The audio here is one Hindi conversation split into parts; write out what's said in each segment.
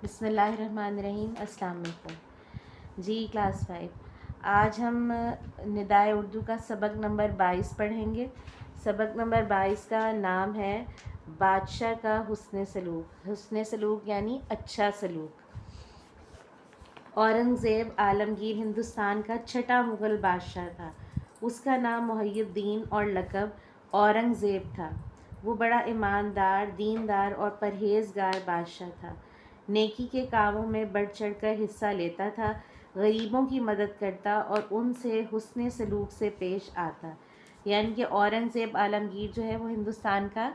बिस्मिल्लाहिर्रहमानिर्रहीम। अस्सलाम वालेकुम जी। क्लास 5 आज हम निदाए उर्दू का सबक नंबर 22 पढ़ेंगे। सबक नंबर 22 का नाम है बादशाह का हुस्न सलूक। हुस्न सलूक यानी अच्छा सलूक। औरंगज़ेब आलमगीर हिंदुस्तान का छठा मुग़ल बादशाह था। उसका नाम मुहय्यिद्दीन और लक़ब औरंगज़ेब था। वो बड़ा ईमानदार, दीनदार और परहेज़गार बादशाह था। नेकी के कामों में बढ़ चढ़ कर हिस्सा लेता था, गरीबों की मदद करता और उनसे हुस्न सलूक से पेश आता। यानी कि औरंगज़ेब आलमगीर जो है वो हिंदुस्तान का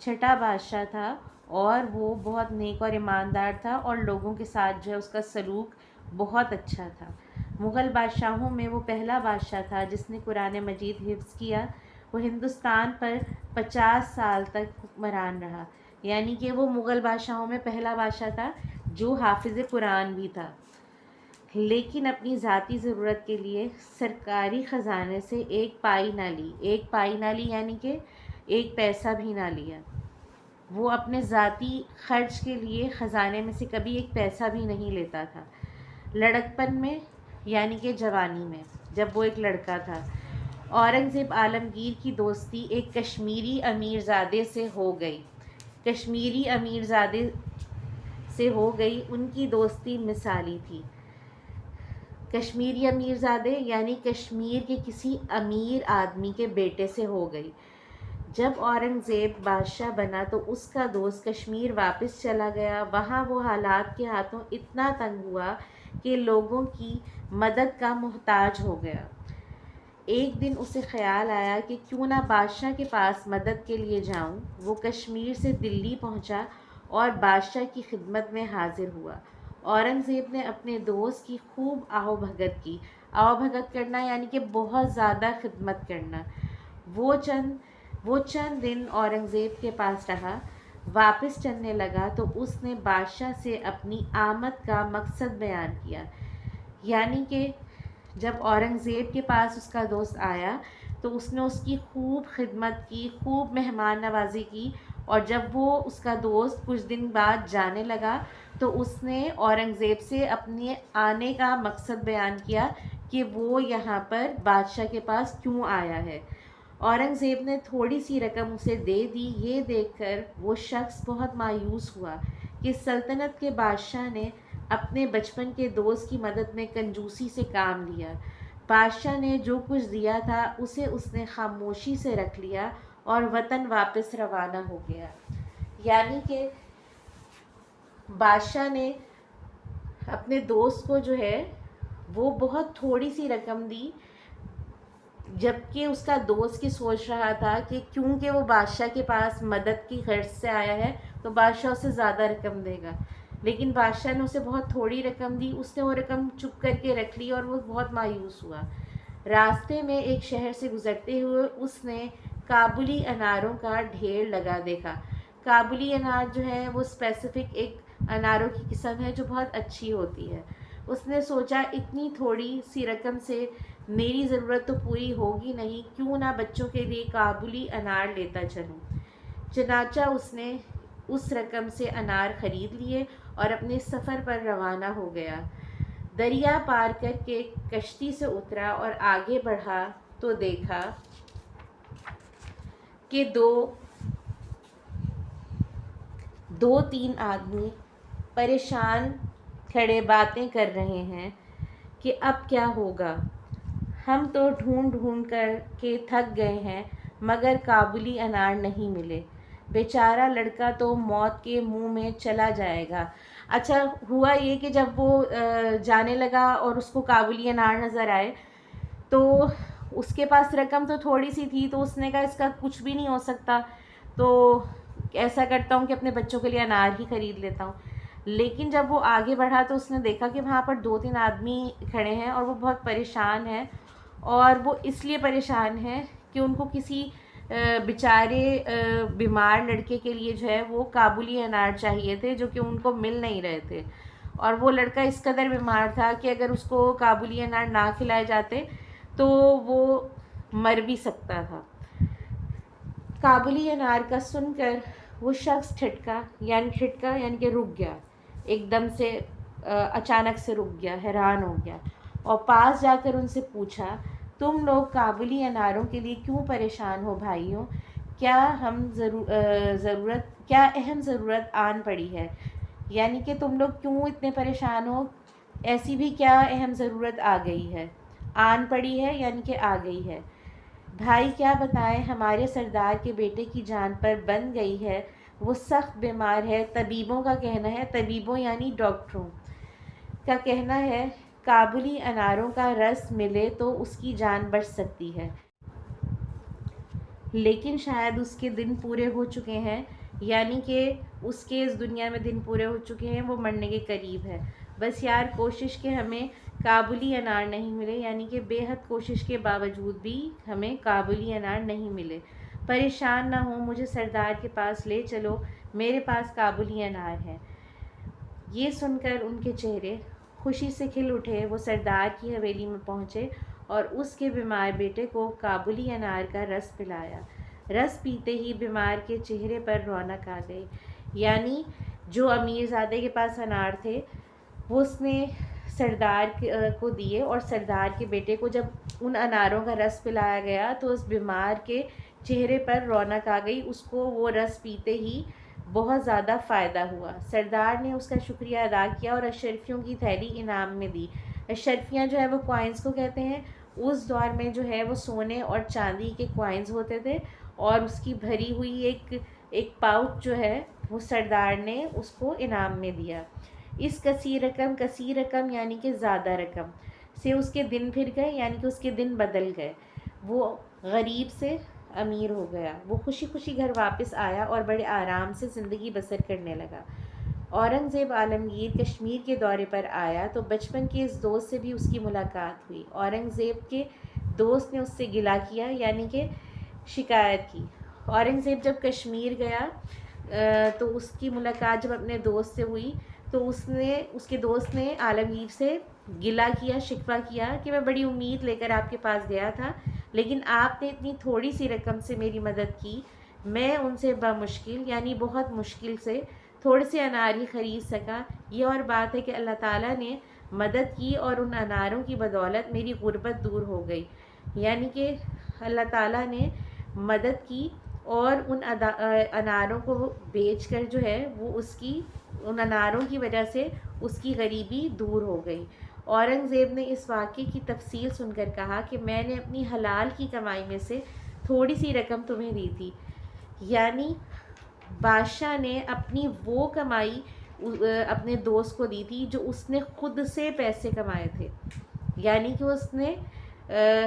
छठा बादशाह था और वो बहुत नेक और ईमानदार था और लोगों के साथ जो है उसका सलूक बहुत अच्छा था। मुग़ल बादशाहों में वो पहला बादशाह था जिसने कुरान मजीद हिफ्ज़ किया। वो हिंदुस्तान पर 50 साल तक हुक्मरान रहा। यानी कि वो मुग़ल बादशाहों में पहला बादशाह था जो हाफिज़ कुरान भी था, लेकिन अपनी ज़ाती ज़रूरत के लिए सरकारी ख़जाने से एक पाई ना ली। एक पाई ना ली यानी कि एक पैसा भी ना लिया। वो अपने ज़ाती ख़र्च के लिए ख़जाने में से कभी एक पैसा भी नहीं लेता था। लड़कपन में यानी कि जवानी में जब वो एक लड़का था, औरंगज़ेब आलमगीर की दोस्ती एक कश्मीरी अमीरज़ादे से हो गई। कश्मीरी अमीरज़ादे से हो गई। उनकी दोस्ती मिसाली थी। कश्मीरी अमीरज़ादे यानी कश्मीर के किसी अमीर आदमी के बेटे से हो गई। जब औरंगज़ेब बादशाह बना तो उसका दोस्त कश्मीर वापस चला गया। वहाँ वो हालात के हाथों इतना तंग हुआ कि लोगों की मदद का मोहताज हो गया। एक दिन उसे ख़याल आया कि क्यों ना बादशाह के पास मदद के लिए जाऊं। वो कश्मीर से दिल्ली पहुंचा और बादशाह की खिदमत में हाजिर हुआ। औरंगज़ेब ने अपने दोस्त की खूब आवभगत की। आवभगत करना यानी कि बहुत ज़्यादा खिदमत करना। वो चंद दिन औरंगज़ेब के पास रहा। वापस चलने लगा तो उसने बादशाह से अपनी आमद का मकसद बयान किया। यानी कि जब औरंगज़ेब के पास उसका दोस्त आया तो उसने उसकी खूब खिदमत की, खूब मेहमान नवाजी की। और जब वो उसका दोस्त कुछ दिन बाद जाने लगा तो उसने औरंगज़ेब से अपने आने का मकसद बयान किया कि वो यहाँ पर बादशाह के पास क्यों आया है। औरंगज़ेब ने थोड़ी सी रकम उसे दे दी। ये देखकर वो शख्स बहुत मायूस हुआ कि सल्तनत के बादशाह ने अपने बचपन के दोस्त की मदद में कंजूसी से काम लिया। बादशाह ने जो कुछ दिया था उसे उसने खामोशी से रख लिया और वतन वापस रवाना हो गया। यानी कि बादशाह ने अपने दोस्त को जो है वो बहुत थोड़ी सी रकम दी, जबकि उसका दोस्त की सोच रहा था कि क्योंकि वो बादशाह के पास मदद की गर्ज से आया है तो बादशाह उसे ज़्यादा रकम देगा। लेकिन बादशाह ने उसे बहुत थोड़ी रकम दी। उसने वो रकम चुप करके रख ली और वो बहुत मायूस हुआ। रास्ते में एक शहर से गुज़रते हुए उसने काबुली अनारों का ढेर लगा देखा। काबुली अनार जो है वो स्पेसिफ़िक एक अनारों की किस्म है जो बहुत अच्छी होती है। उसने सोचा इतनी थोड़ी सी रकम से मेरी ज़रूरत तो पूरी होगी नहीं, क्यों ना बच्चों के लिए काबुली अनार लेता चलूँ। चनाचा उसने उस रकम से अनार ख़रीद लिए और अपने सफ़र पर रवाना हो गया। दरिया पार करके कश्ती से उतरा और आगे बढ़ा तो देखा कि दो तीन आदमी परेशान खड़े बातें कर रहे हैं कि अब क्या होगा। हम तो ढूंढ ढूंढ कर के थक गए हैं मगर काबुली अनार नहीं मिले। बेचारा लड़का तो मौत के मुंह में चला जाएगा। अच्छा हुआ ये कि जब वो जाने लगा और उसको काबुली अनार नज़र आए तो उसके पास रकम तो थोड़ी सी थी, तो उसने कहा इसका कुछ भी नहीं हो सकता, तो ऐसा करता हूँ कि अपने बच्चों के लिए अनार ही ख़रीद लेता हूँ। लेकिन जब वो आगे बढ़ा तो उसने देखा कि वहाँ पर दो तीन आदमी खड़े हैं और वो बहुत परेशान हैं। और वो इसलिए परेशान हैं कि उनको किसी बेचारे बीमार लड़के के लिए जो है वो काबुली अनार चाहिए थे जो कि उनको मिल नहीं रहे थे। और वो लड़का इस कदर बीमार था कि अगर उसको काबुली अनार ना खिलाए जाते तो वो मर भी सकता था। काबुली अनार का सुनकर वो शख्स ठिठका यानी कि रुक गया। एकदम से अचानक से रुक गया, हैरान हो गया और पास जाकर उनसे पूछा, तुम लोग काबुली अनारों के लिए क्यों परेशान हो भाइयों? क्या क्या अहम ज़रूरत आन पड़ी है? यानी कि तुम लोग क्यों इतने परेशान हो? ऐसी भी क्या अहम ज़रूरत आ गई है? आन पड़ी है यानी कि आ गई है। भाई क्या बताएं, हमारे सरदार के बेटे की जान पर बन गई है। वो सख्त बीमार है। तबीबों का कहना है, तबीबों यानी डॉक्टरों का कहना है, काबुली अनारों का रस मिले तो उसकी जान बच सकती है, लेकिन शायद उसके दिन पूरे हो चुके हैं। यानी कि उसके इस दुनिया में दिन पूरे हो चुके हैं, वो मरने के करीब है। बस यार कोशिश के हमें काबुली अनार नहीं मिले, यानी कि बेहद कोशिश के बावजूद भी हमें काबुली अनार नहीं मिले। परेशान ना हो, मुझे सरदार के पास ले चलो, मेरे पास काबुली अनार है। ये सुनकर उनके चेहरे खुशी से खिल उठे। वो सरदार की हवेली में पहुँचे और उसके बीमार बेटे को काबुली अनार का रस पिलाया। रस पीते ही बीमार के चेहरे पर रौनक आ गई। यानी जो अमीरज़ादे के पास अनार थे वो उसने सरदार को दिए, और सरदार के बेटे को जब उन अनारों का रस पिलाया गया तो उस बीमार के चेहरे पर रौनक आ गई। उसको वो रस पीते ही बहुत ज़्यादा फ़ायदा हुआ। सरदार ने उसका शुक्रिया अदा किया और अशरफियों की थैली इनाम में दी। अशरफियाँ जो है वो कॉइन्स को कहते हैं। उस दौर में जो है वो सोने और चांदी के कॉइन्स होते थे, और उसकी भरी हुई एक पाउच जो है वो सरदार ने उसको इनाम में दिया। इस कसी रकम यानी कि ज़्यादा रकम से उसके दिन फिर गए, यानी कि उसके दिन बदल गए। वो गरीब से अमीर हो गया। वो खुशी खुशी घर वापस आया और बड़े आराम से ज़िंदगी बसर करने लगा। औरंगज़ेब आलमगीर कश्मीर के दौरे पर आया तो बचपन के इस दोस्त से भी उसकी मुलाकात हुई। औरंगज़ेब के दोस्त ने उससे गिला किया, यानी कि शिकायत की। औरंगज़ेब जब कश्मीर गया तो उसकी मुलाकात जब अपने दोस्त से हुई तो उसके दोस्त ने आलमगीर से गिला किया, शिकवा किया कि मैं बड़ी उम्मीद लेकर आपके पास गया था, लेकिन आपने इतनी थोड़ी सी रकम से मेरी मदद की। मैं उनसे बमुश्किल यानी बहुत मुश्किल से थोड़े से अनार ही ख़रीद सका। ये और बात है कि अल्लाह ताला ने मदद की और उन अनारों की बदौलत मेरी गुर्बत दूर हो गई। यानी कि अल्लाह ताला ने मदद की और उन अनारों को बेचकर जो है वो उन अनारों की वजह से उसकी गरीबी दूर हो गई। औरंगज़ेब ने इस वाक़े की तफसील सुनकर कहा कि मैंने अपनी हलाल की कमाई में से थोड़ी सी रकम तुम्हें दी थी। यानी बादशाह ने अपनी वो कमाई अपने दोस्त को दी थी जो उसने ख़ुद से पैसे कमाए थे। यानी कि उसने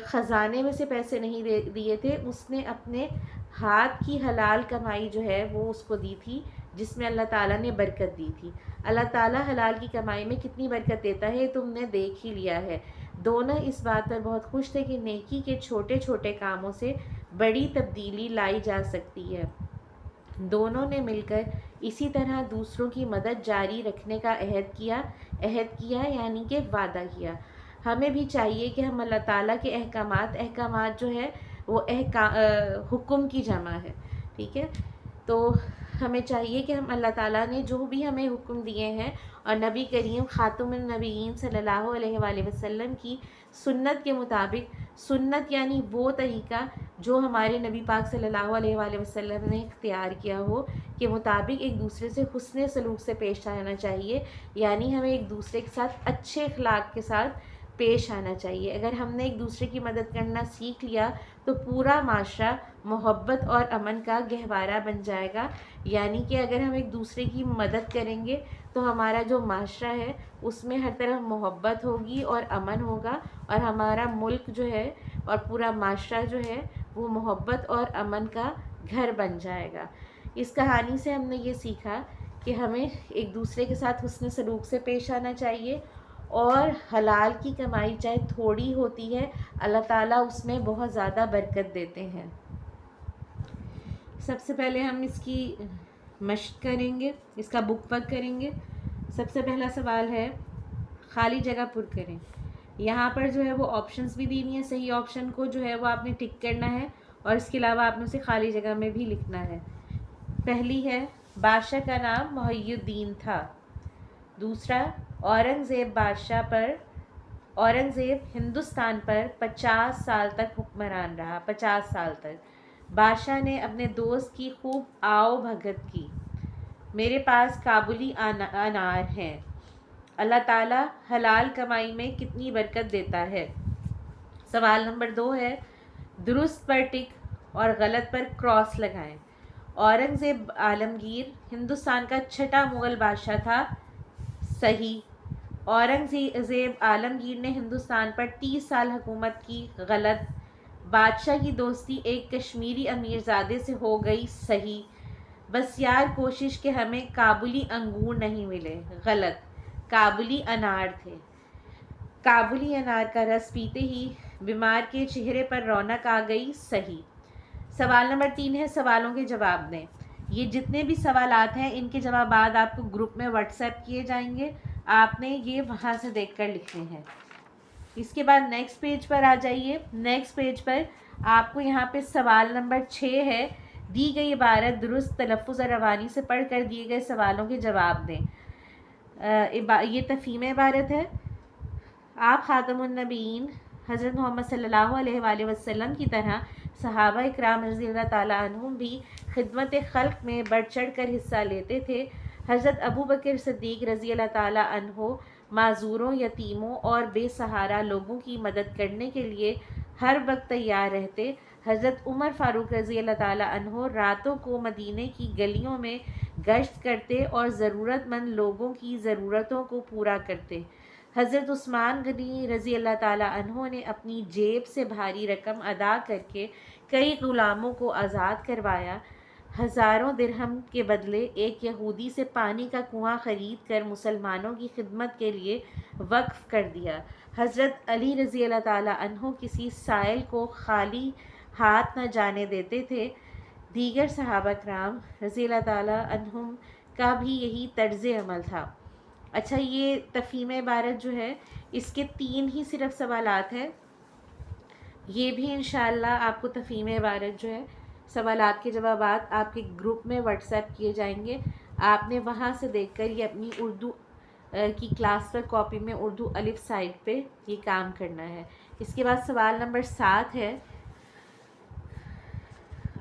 ख़जाने में से पैसे नहीं दिए थे, उसने अपने हाथ की हलाल कमाई जो है वो उसको दी थी, जिसमें अल्लाह ताला ने बरकत दी थी। अल्लाह ताला हलाल की कमाई में कितनी बरकत देता है तुमने देख ही लिया है। दोनों इस बात पर बहुत खुश थे कि नेकी के छोटे छोटे कामों से बड़ी तब्दीली लाई जा सकती है। दोनों ने मिलकर इसी तरह दूसरों की मदद जारी रखने का अहद किया यानी कि वादा किया। हमें भी चाहिए कि हम अल्लाह ताला के अहकामात जो है वो हुक्म की जमा है, ठीक है। तो हमें चाहिए कि हम अल्लाह ताला ने जो भी हमें हुक्म दिए हैं और नबी करीम ख़ातमुन नबीयीन सल्लल्लाहु अलैहि वसल्लम की सुन्नत के मुताबिक, सुन्नत यानी वो तरीक़ा जो हमारे नबी पाक सल्लल्लाहु अलैहि वसल्लम ने इख्तियार किया हो, के मुताबिक एक दूसरे से हुस्न सलूक से पेश आना चाहिए। यानी हमें एक दूसरे के साथ अच्छे अखलाक के साथ पेश आना चाहिए। अगर हमने एक दूसरे की मदद करना सीख लिया तो पूरा माशरा मोहब्बत और अमन का गहवारा बन जाएगा। यानी कि अगर हम एक दूसरे की मदद करेंगे तो हमारा जो माशरा है उसमें हर तरफ मोहब्बत होगी और अमन होगा, और हमारा मुल्क जो है और पूरा माशरा जो है वो मोहब्बत और अमन का घर बन जाएगा। इस कहानी से हमने ये सीखा कि हमें एक दूसरे के साथ हुस्न सलूक से पेश आना चाहिए, और हलाल की कमाई चाहे थोड़ी होती है, अल्लाह ताला उसमें बहुत ज़्यादा बरकत देते हैं। सबसे पहले हम इसकी मश्क करेंगे, इसका बुक वर्क करेंगे। सबसे पहला सवाल है, खाली जगह पुर करें। यहाँ पर जो है वो ऑप्शंस भी दी हुई हैं, सही ऑप्शन को जो है वो आपने टिक करना है, और इसके अलावा आपने उसे खाली जगह में भी लिखना है। पहली है, बादशाह का नाम मुहय्यिद्दीन था। दूसरा, औरंगज़ेब हिंदुस्तान पर 50 साल तक हुक्मरान रहा। 50 साल तक बादशाह ने अपने दोस्त की खूब आओ भगत की। मेरे पास काबुली अनार हैं। अल्लाह ताला हलाल कमाई में कितनी बरकत देता है। सवाल नंबर 2 है, दुरुस्त पर टिक और गलत पर क्रॉस लगाएं। औरंगज़ेब आलमगीर हिंदुस्तान का छठा मुग़ल बादशाह था। सही। औरंगज़ेब आलमगीर ने हिंदुस्तान पर 30 साल हुकूमत की। गलत। बादशाह की दोस्ती एक कश्मीरी अमीरज़ादे से हो गई। सही। बस यार कोशिश के हमें काबुली अंगूर नहीं मिले। गलत। काबुली अनार थे। काबुली अनार का रस पीते ही बीमार के चेहरे पर रौनक आ गई। सही। सवाल नंबर 3 है, सवालों के जवाब दें। ये जितने भी सवालात हैं इनके जवाब आपको ग्रुप में व्हाट्सएप किए जाएंगे। आपने ये वहाँ से देखकर लिखने हैं। इसके बाद नेक्स्ट पेज पर आ जाइए। नेक्स्ट पेज पर आपको यहाँ पे सवाल नंबर 6 है, दी गई इबारत दुरुस्त तलफ़्फ़ुज़ और रवानी से पढ़ कर दिए गए सवालों के जवाब दें। ये तफ़हीम इबारत है। आप ख़ातमुन नबीयीन हज़रत मोहम्मद सल्लल्लाहु अलैहि वसल्लम की तरह सहाबा इकराम रज़ी अल्लाह ताला अन्हुम भी खिदमत खल्क़ में बढ़ चढ़ कर हिस्सा लेते थे। हज़रत अबू बकर सिद्दीक़ रज़ी अल्लाह ताला अन्हो माज़ूरों, यतीमों और बेसहारा लोगों की मदद करने के लिए हर वक्त तैयार रहते। हज़रत उमर फ़ारूक रज़ी अल्लाह ताला अन्हो रातों को मदीने की गलियों में गश्त करते और ज़रूरतमंद लोगों की ज़रूरतों को पूरा करते। हज़रत उस्मान गनी रज़ी अल्लाह ताला अन्हो ने अपनी जेब से भारी रकम अदा करके कई ग़ुलामों को आज़ाद करवाया। हज़ारों दिरहम के बदले एक यहूदी से पानी का कुआं ख़रीद कर मुसलमानों की खिदमत के लिए वक्फ़ कर दिया। हज़रत अली रज़ी अल्लाह ताला अन्हो किसी साइल को खाली हाथ न जाने देते थे। दीगर सहाबा कराम रज़ी अल्लाह ताला अन्हुम का भी यही तर्ज़ अमल था। अच्छा, ये तफ़हीम इबारत जो है इसके 3 ही सिर्फ सवालात हैं। ये भी इंशाअल्लाह आपको तफ़हीम इबारत जो है सवालात के जवाबात आपके ग्रुप में व्हाट्सएप किए जाएंगे। आपने वहाँ से देखकर ये अपनी उर्दू की क्लास पर कॉपी में उर्दू अलिफ साइड पे ये काम करना है। इसके बाद सवाल नंबर 7 है,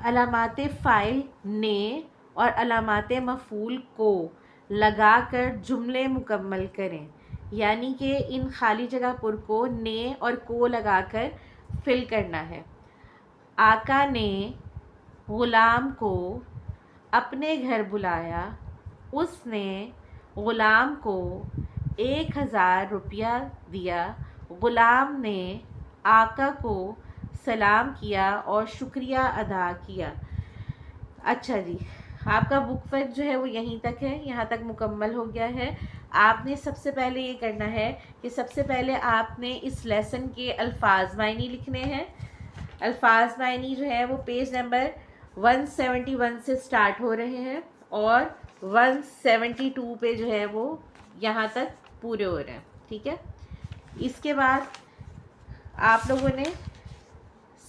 अलामात फ़ाइल ने और अलामात मफ़ूल को लगाकर जुमले मुकम्मल करें। यानी कि इन खाली जगह पर को ने और को लगाकर फिल करना है। आका ने ग़ुलाम को अपने घर बुलाया। उसने ग़ुलाम को 1000 रुपया दिया। ग़ुलाम ने आका को सलाम किया और शुक्रिया अदा किया। अच्छा जी, आपका बुक वर्क जो है वो यहीं तक है, यहाँ तक मुकम्मल हो गया है। आपने सबसे पहले ये करना है कि सबसे पहले आपने इस लेसन के अल्फाज मायनी लिखने हैं। अल्फाज मायनी जो है वो पेज नंबर 171 से स्टार्ट हो रहे हैं और 172 पे जो है वो यहाँ तक पूरे हो रहे हैं। ठीक है, इसके बाद आप लोगों ने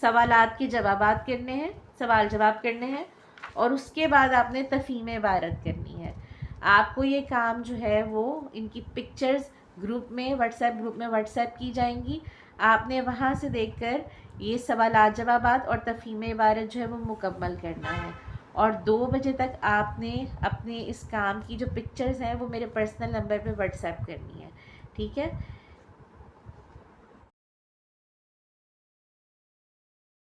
सवालात के जवाबात करने हैं, सवाल जवाब करने हैं और उसके बाद आपने तफ़हीम इबारत करनी है। आपको ये काम जो है वो इनकी पिक्चर्स ग्रुप में व्हाट्सएप की जाएंगी। आपने वहाँ से देखकर ये सवालात जवाबात और तफ़हीम इबारत जो है वो मुकम्मल करना है और 2 बजे तक आपने अपने इस काम की जो पिक्चर्स हैं वो मेरे पर्सनल नंबर पे व्हाट्सएप करनी है। ठीक है।